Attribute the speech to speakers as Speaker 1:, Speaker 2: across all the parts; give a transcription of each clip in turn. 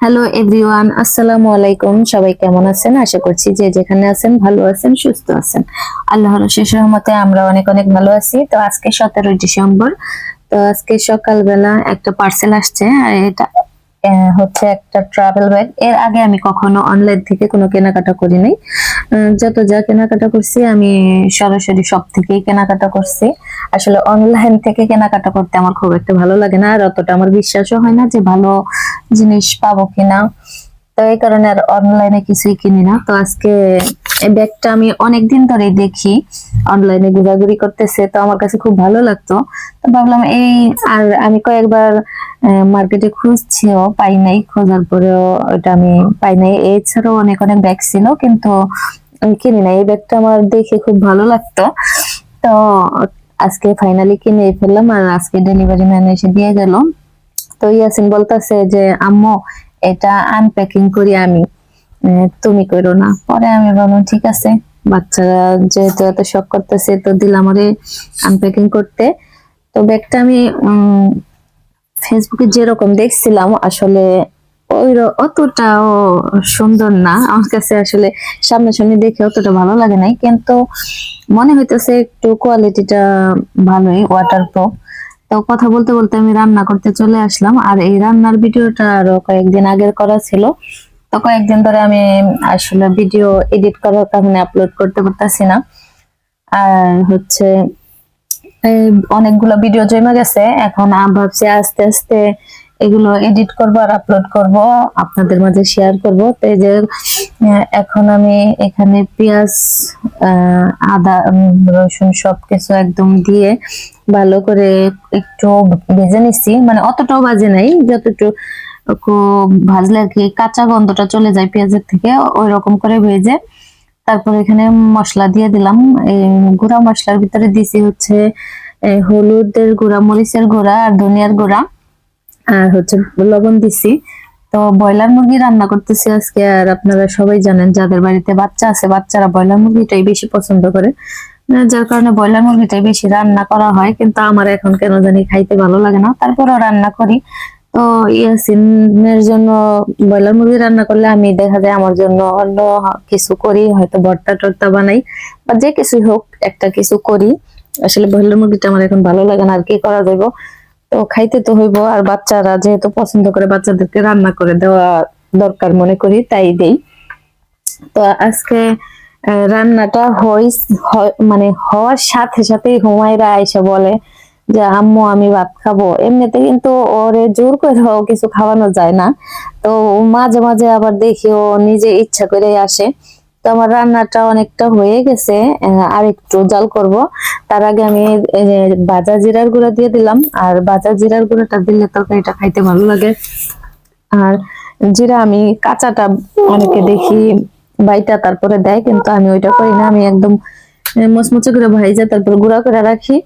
Speaker 1: Hello everyone, আসসালামু আলাইকুম। সবাই কেমন আছেন? আশা করছি যে যেখানে আছেন ভালো আছেন, সুস্থ আছেন। আল্লাহর অশেষ রহমতে আমরা অনেক অনেক ভালো আছি। তো আজকে 17 ডিসেম্বর। তো আজকে সকালবেলা একটা পার্সেল আসছে, আর এটা হচ্ছে একটা ট্রাভেল ব্যাগ। এর আগে আমি কখনো অনলাইন থেকে কোনো কেনাকাটা করি নাই। যত যা কেনাকাটা করছি আমি সরাসরি সব থেকেই কেনাকাটা করছি। আসলে অনলাইন থেকে কেনাকাটা করতে আমার খুব একটা ভালো লাগে না, আর অতটা আমার বিশ্বাসও হয় না যে ভালো জিনিস পাবো কিনা। তো এই কারণে আর অনলাইনে কিছুই কিনি না। তো আজকে এই ব্যাগটা আমি অনেকদিন ধরেই দেখি, অনলাইনে ঘোরাঘুরি করতেছে, তো আমার কাছে খুব ভালো লাগতো। তো ভাবলাম এই, আর আমি কয়েকবার মার্কেটে খুঁজছিও, পাই নাই, খোঁজার পরেও ওটা আমি পাই নাই। এছাড়াও অনেক অনেক ব্যাগ ছিল, কিন্তু আমি কিনি নাই। এই ব্যাগটা আমার দেখে খুব ভালো লাগতো। তো আজকে ফাইনালি কিনে ফেললাম, আর আজকে ডেলিভারি ম্যান এসে দিয়ে গেল। তো ইয়াসিন বলতেছে যে আম্মু, এটা আনপ্যাকিং করি আমি, তুমি করো না। পরে আমি বললাম ঠিক আছে, বাচ্চারা যেহেতু এত শখ করতেছে তো দিলাম ওরে আনপ্যাকিং করতে। তো ব্যাগটা আমি ফেসবুকে যেরকম দেখছিলাম, আসলে অতটাও সুন্দর না আমার কাছে। আসলে সামনাসামনি দেখে অতটা ভালো লাগে নাই, কিন্তু মনে হইতেছে একটু কোয়ালিটিটা ভালোই, ওয়াটারপ্রুফ। তো কথা বলতে বলতে আমি রান্না করতে চলে আসলাম, আর এই রান্নার ভিডিওটা আরো কয়েকদিন আগের করা ছিল। তো কয়েকদিন ধরে আমি আসলে ভিডিও এডিট করার কারণে আপলোড করতে পারতাছি না। আর হচ্ছে এই অনেকগুলো ভিডিও জমে গেছে, এখন ভাবছি আস্তে আস্তে এগুলো এডিট করব আর আপলোড করব, আপনাদের মাঝে শেয়ার করব। তো এই যে এখন আমি এখানে পেঁয়াজ, আদা, রসুন সবকিছু একদম দিয়ে ভালো করে একটু ভেজে নিচ্ছি। মানে অতটাও ভাজে নাই, যতটুকু ভাজলে আর কি কাঁচা গন্ধটা চলে যায় পেঁয়াজের থেকে, ওই রকম করে ভেজে তারপর এখানে মশলা দিয়ে দিলাম। এই গুঁড়া মশলার ভিতরে দিছি হচ্ছে হলুদের গুঁড়া, মরিচের গুঁড়া, আর ধনিয়ার গুঁড়া, আর হচ্ছে লবণ দিছি। তো ব্রয়লার মুরগি রান্না করতেছি আজকে। আর আপনারা সবাই জানেন, যাদের বাড়িতে বাচ্চা আছে, বাচ্চারা ব্রয়লার মুরগিটাই বেশি পছন্দ করে, যার কারণে ব্রয়লার মুরগিটাই বেশি রান্না করা হয়। কিন্তু আমার এখন কেন জানি খাইতে ভালো লাগে না, তারপরও রান্না করি। তো ইয়াসিনের জন্য ব্রয়লার মুরগি রান্না করলে আমি দেখা যায় আমার জন্য অন্য কিছু করি, হয়তো ভর্তা টর্তা বানাই, বা যে কিছুই হোক একটা কিছু করি। আসলে ব্রয়লার মুরগিটা আমার এখন ভালো লাগে না, আর কি করা যাইব। তো খাইতে তো হইব, আর বাচ্চারা যেহেতু পছন্দ করে, বাচ্চাদেরকে রান্না করে দেওয়া দরকার মনে করি, তাই দেই। তো আজকে রান্নাটা মানে হওয়ার সাথে সাথে হুমায়রা আয়েশা বলে যে আম্মু আমি ভাত খাবো। এমনিতে কিন্তু ওরে জোর করে কিছু খাওয়ানো যায় না। তো মাঝে মাঝে আবার দেখি ও নিজে ইচ্ছা করে আসে। তো আমার রান্নাটা অনেকটা হয়ে গেছে, আর একটু জাল করব। তার আগে আমি ভাজা জিরার গুঁড়া দিয়ে দিলাম, আর ভাজা জিরার গুঁড়াটা দিলে তরকারিটা খাইতে ভালো লাগে। আর জিরা আমি কাঁচাটা অনেকে দেখি বাইটা তারপরে দেয়, কিন্তু আমি ওইটা করি না। আমি একদম মচমচে করে ভাইজা তারপর গুঁড়া করে রাখি।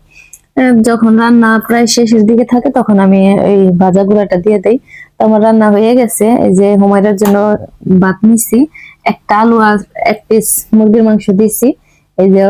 Speaker 1: যখন রান্না প্রায় শেষের দিকে থাকে তখন আমি এই ভাজা গুঁড়াটা দিয়ে দেই। তো আমার রান্না হয়ে গেছে। এই যে হুমায়রার জন্য ভাত নিছি, একটা আলু আর এক পিস মুরগির মাংস দিছি। এই যে